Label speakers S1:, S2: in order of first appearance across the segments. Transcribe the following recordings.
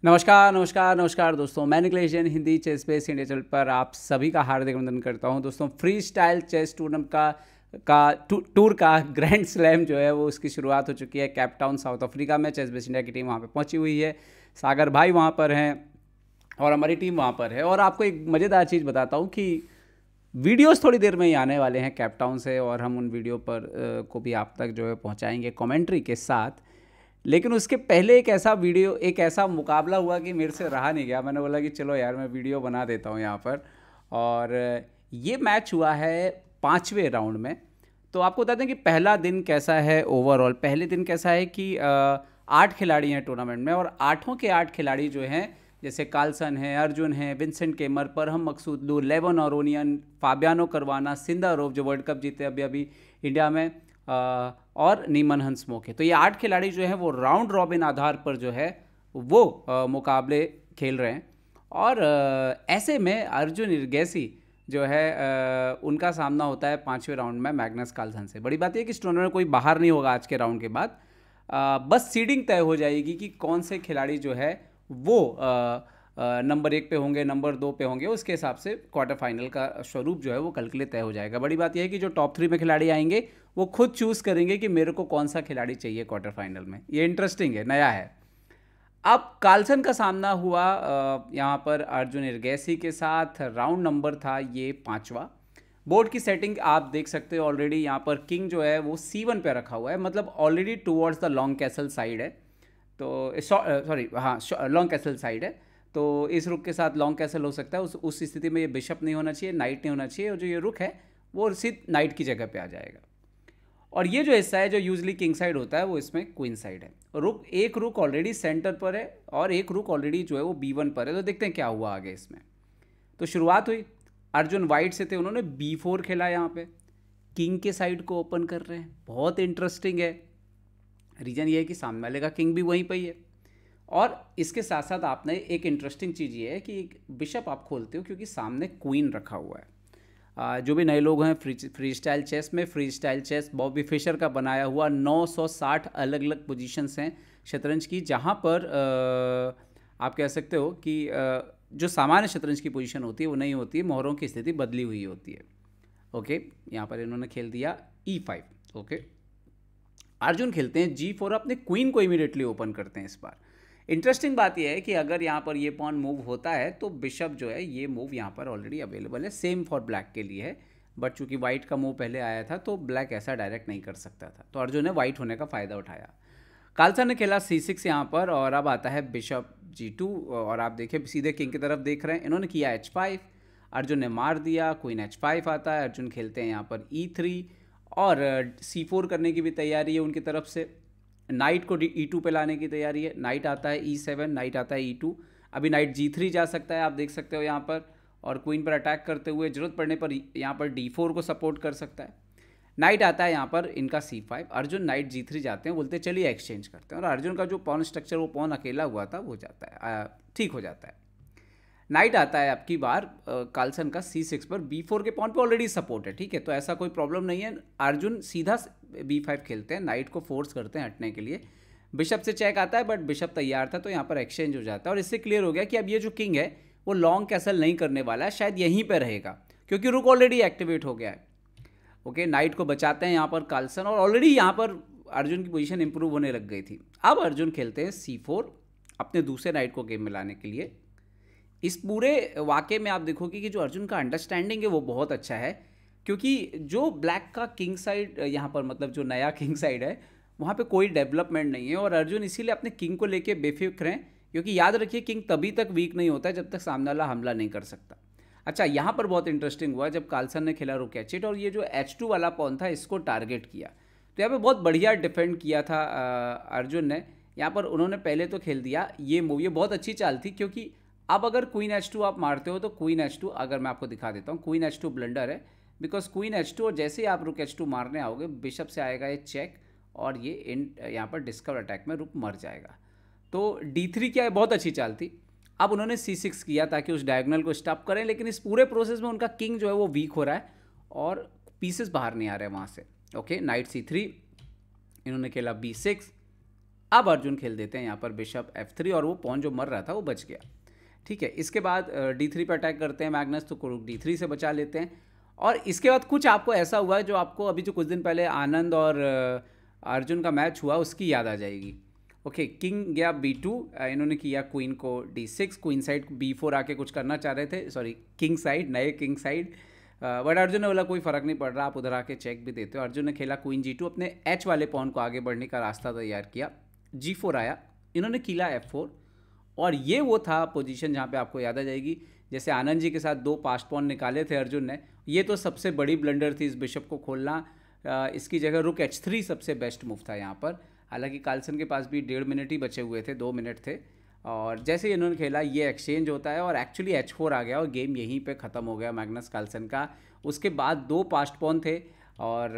S1: नमस्कार नमस्कार नमस्कार दोस्तों, मैं Nikhilesh Jain Hindi chess base India channel पर आप सभी का हार्दिक अभिनंदन करता हूं। दोस्तों, freestyle chess tournament tour का ग्रैंड स्लैम जो है वो उसकी शुरुआत हो चुकी है। कैप टाउन साउथ अफ्रीका में चेस बेस इंडिया की टीम वहां पे पहुंची हुई है। सागर भाई वहां पर हैं और हमारी टीम वहां पर है। और आपको एक मज़ेदार चीज़ बताता हूँ कि वीडियोस थोड़ी देर में ही आने वाले हैं कैप टाउन से, और हम उन वीडियो पर को भी आप तक जो है पहुँचाएँगे कॉमेंट्री के साथ। लेकिन उसके पहले एक ऐसा मुकाबला हुआ कि मेरे से रहा नहीं गया। मैंने बोला कि चलो यार, मैं वीडियो बना देता हूँ यहाँ पर। और ये मैच हुआ है 5वें राउंड में। तो आपको बता दें कि पहला दिन कैसा है। ओवरऑल पहले दिन कैसा है कि 8 खिलाड़ी हैं टूर्नामेंट में, और 8 के 8 खिलाड़ी जो हैं, जैसे कार्लसन है, अर्जुन है, विंसेंट केमर, परहम मकसूदलू, लेवन ओरोनियन, फाबियानो करवाना, सिंदारोव जो वर्ल्ड कप जीते अभी अभी इंडिया में, और नीमन हंसमुख है। तो ये 8 खिलाड़ी जो हैं वो राउंड रॉबिन आधार पर जो है वो मुकाबले खेल रहे हैं। और ऐसे में अर्जुन इरगैसी जो है उनका सामना होता है 5वें राउंड में मैग्नस कार्लसन से। बड़ी बात यह कि इस टूर्नामेंट में कोई बाहर नहीं होगा आज के राउंड के बाद। बस सीडिंग तय हो जाएगी कि कौन से खिलाड़ी जो है वो नंबर 1 पे होंगे, नंबर 2 पे होंगे। उसके हिसाब से क्वार्टर फाइनल का स्वरूप जो है वो कल के लिए तय हो जाएगा। बड़ी बात यह है कि जो टॉप 3 में खिलाड़ी आएंगे वो खुद चूज़ करेंगे कि मेरे को कौन सा खिलाड़ी चाहिए क्वार्टर फाइनल में। ये इंटरेस्टिंग है, नया है। अब कार्लसन का सामना हुआ यहाँ पर अर्जुन इरगैसी के साथ। राउंड नंबर था ये 5वां। बोर्ड की सेटिंग आप देख सकते हो ऑलरेडी। यहाँ पर किंग जो है वो C1 पे रखा हुआ है, मतलब already towards the long castle side है। तो सॉरी, हाँ, लॉन्ग कैसल साइड है। तो इस रुक के साथ लॉन्ग कैसल हो सकता है। उस स्थिति में ये बिशप नहीं होना चाहिए, नाइट नहीं होना चाहिए, और जो ये रुक है वो सीध नाइट की जगह पे आ जाएगा। और ये जो हिस्सा है जो यूजली किंग साइड होता है वो इसमें क्वीन साइड है। एक रुक ऑलरेडी सेंटर पर है और एक रुक ऑलरेडी जो है वो B1 पर है। तो देखते हैं क्या हुआ आगे इसमें। तो शुरुआत हुई, अर्जुन वाइट से थे, उन्होंने B4 खेला। यहाँ पे किंग के साइड को ओपन कर रहे हैं। बहुत इंटरेस्टिंग है। रीजन ये है कि सामने वाले का किंग भी वहीं पर ही है। और इसके साथ साथ आपने एक इंटरेस्टिंग चीज़ ये है कि बिशप आप खोलते हो क्योंकि सामने क्वीन रखा हुआ है। जो भी नए लोग हैं फ्री स्टाइल चेस में, freestyle chess Bobby Fischer का बनाया हुआ 960 अलग अलग पोजीशंस हैं शतरंज की, जहाँ पर आप कह सकते हो कि जो सामान्य शतरंज की पोजीशन होती है वो नहीं होती है, मोहरों की स्थिति बदली हुई होती है। ओके, यहाँ पर इन्होंने खेल दिया E5। ओके, अर्जुन खेलते हैं G4, अपने क्वीन को इमीडिएटली ओपन करते हैं इस बार। इंटरेस्टिंग बात यह है कि अगर यहाँ पर ये पॉन मूव होता है तो बिशप जो है ये मूव यहाँ पर ऑलरेडी अवेलेबल है, सेम फॉर ब्लैक के लिए है। बट चूंकि वाइट का मूव पहले आया था तो ब्लैक ऐसा डायरेक्ट नहीं कर सकता था, तो अर्जुन ने वाइट होने का फ़ायदा उठाया। कार्लसन ने खेला C6 यहाँ पर, और अब आता है बिशप G2। और आप देखिए सीधे किंग की तरफ देख रहे हैं। इन्होंने किया H5, अर्जुन ने मार दिया। क्वीन H5 आता है, अर्जुन खेलते हैं यहाँ पर E3, और C4 करने की भी तैयारी है उनकी तरफ से। नाइट को E2 पे लाने की तैयारी है। नाइट आता है E7, नाइट आता है E2। अभी नाइट G3 जा सकता है, आप देख सकते हो यहाँ पर। और क्वीन पर अटैक करते हुए ज़रूरत पड़ने पर यहाँ पर D4 को सपोर्ट कर सकता है। नाइट आता है यहाँ पर इनका C5। अर्जुन नाइट G3 जाते हैं, बोलते चलिए एक्सचेंज करते हैं। और अर्जुन का जो पॉन स्ट्रक्चर वो पॉन अकेला हुआ था वो जाता है, ठीक हो जाता है। नाइट आता है आपकी बार कार्लसन का C6 पर। B4 के पॉन पे ऑलरेडी सपोर्ट है, ठीक है, तो ऐसा कोई प्रॉब्लम नहीं है। अर्जुन सीधा B5 खेलते हैं, नाइट को फोर्स करते हैं हटने के लिए। बिशप से चेक आता है, बट बिशप तैयार था तो यहाँ पर एक्सचेंज हो जाता है। और इससे क्लियर हो गया कि अब ये जो किंग है वो लॉन्ग कैसल नहीं करने वाला है, शायद यहीं पर रहेगा क्योंकि रुक ऑलरेडी एक्टिवेट हो गया है। ओके, नाइट को बचाते हैं यहाँ पर कार्लसन, और ऑलरेडी यहाँ पर अर्जुन की पोजीशन इंप्रूव होने लग गई थी। अब अर्जुन खेलते हैं C4 अपने दूसरे नाइट को गेम में लाने के लिए। इस पूरे वाक़े में आप देखोगे कि जो अर्जुन का अंडरस्टैंडिंग है वो बहुत अच्छा है, क्योंकि जो ब्लैक का किंग साइड यहाँ पर, मतलब जो नया किंग साइड है वहाँ पे कोई डेवलपमेंट नहीं है, और अर्जुन इसीलिए अपने किंग को लेके बेफिक्र हैं। क्योंकि याद रखिए किंग तभी तक वीक नहीं होता है जब तक सामने वाला हमला नहीं कर सकता। अच्छा, यहाँ पर बहुत इंटरेस्टिंग हुआ जब कार्लसन ने खेला रुक H8, और ये जो H2 वाला पॉन था इसको टारगेट किया। तो यहाँ पे बहुत बढ़िया डिफेंड किया था अर्जुन ने। यहाँ पर उन्होंने पहले तो खेल दिया ये मूव। ये बहुत अच्छी चाल थी, क्योंकि अब अगर क्वीन H2 आप मारते हो तो क्वीन H2, अगर मैं आपको दिखा देता हूँ, क्वीन H2 ब्लंडर है, बिकॉज क्वीन H2, और जैसे ही आप रुक H2 मारने आओगे बिशप से आएगा ये चेक, और ये यहाँ पर डिस्कवर अटैक में रुक मर जाएगा। तो D3 क्या है, बहुत अच्छी चाल थी। अब उन्होंने C6 किया ताकि उस डायगोनल को स्टॉप करें, लेकिन इस पूरे प्रोसेस में उनका किंग जो है वो वीक हो रहा है और पीसेस बाहर नहीं आ रहे वहाँ से। ओके, नाइट C3, इन्होंने खेला B6। अब अर्जुन खेल देते हैं यहाँ पर बिशप F3 और वो पॉन जो मर रहा था वो बच गया। ठीक है, इसके बाद D3 पर अटैक करते हैं मैग्नस, तो कुरुक D3 से बचा लेते हैं। और इसके बाद कुछ आपको ऐसा हुआ है जो आपको अभी जो कुछ दिन पहले आनंद और अर्जुन का मैच हुआ उसकी याद आ जाएगी। ओके, किंग गया B2, इन्होंने किया क्वीन को D6, क्वीन साइड B4 आके कुछ करना चाह रहे थे, सॉरी किंग साइड, नए किंग साइड, बट अर्जुन ने बोला कोई फ़र्क नहीं पड़ रहा, आप उधर आके चेक भी देते हो। अर्जुन ने खेला क्वीन G2, अपने H वाले पॉन को आगे बढ़ने का रास्ता तैयार किया। G4 आया, इन्होंने किला F4, और ये वो था पोजीशन जहाँ पे आपको याद आ जाएगी जैसे आनंद जी के साथ 2 पास्ट पॉन निकाले थे अर्जुन ने। ये तो सबसे बड़ी ब्लंडर थी इस बिशप को खोलना, इसकी जगह रुक H3 सबसे बेस्ट मूव था यहाँ पर। हालांकि कार्लसन के पास भी 1.5 मिनट ही बचे हुए थे, 2 मिनट थे, और जैसे ही इन्होंने खेला ये एक्सचेंज होता है और एक्चुअली H4 आ गया और गेम यहीं पे ख़त्म हो गया मैग्नस कार्लसन का। उसके बाद 2 पास्ट पॉन थे और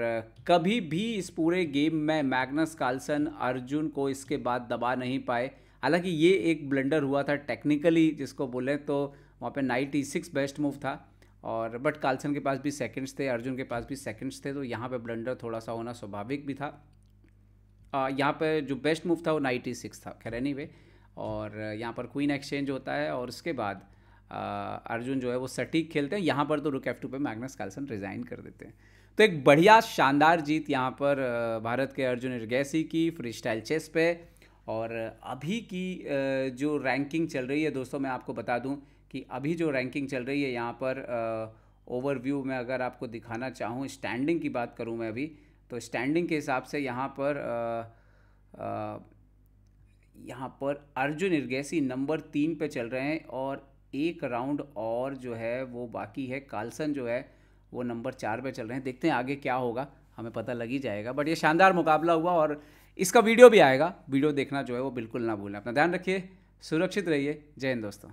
S1: कभी भी इस पूरे गेम में मैग्नस कार्लसन अर्जुन को इसके बाद दबा नहीं पाए। हालांकि ये एक ब्लंडर हुआ था टेक्निकली जिसको बोले तो, वहाँ पे नाइट E6 बेस्ट मूव था, और बट कार्लसन के पास भी सेकंड्स थे, अर्जुन के पास भी सेकंड्स थे, तो यहाँ पे ब्लंडर थोड़ा सा होना स्वाभाविक भी था। यहाँ पे जो बेस्ट मूव था वो नाइट E6 था, खैर एनीवे। और यहाँ पर क्वीन एक्सचेंज होता है और उसके बाद अर्जुन जो है वो सटीक खेलते हैं। यहाँ पर तो रुक F2 पे मैग्नस कार्लसन रिज़ाइन कर देते हैं। तो एक बढ़िया शानदार जीत यहाँ पर भारत के अर्जुन इरगैसी की फ्री स्टाइल चेस पे। और अभी की जो रैंकिंग चल रही है दोस्तों, मैं आपको बता दूं कि अभी जो रैंकिंग चल रही है यहाँ पर ओवरव्यू में अगर आपको दिखाना चाहूँ, स्टैंडिंग की बात करूँ मैं अभी, तो स्टैंडिंग के हिसाब से यहाँ पर अर्जुन इरगैसी नंबर 3 पे चल रहे हैं और एक राउंड और जो है वो बाकी है। कार्लसन जो है वो नंबर 4 पे चल रहे हैं। देखते हैं आगे क्या होगा, हमें पता लग ही जाएगा। बट ये शानदार मुकाबला हुआ और इसका वीडियो भी आएगा, वीडियो देखना जो है वो बिल्कुल ना भूलें। अपना ध्यान रखिए, सुरक्षित रहिए, जय हिंद दोस्तों।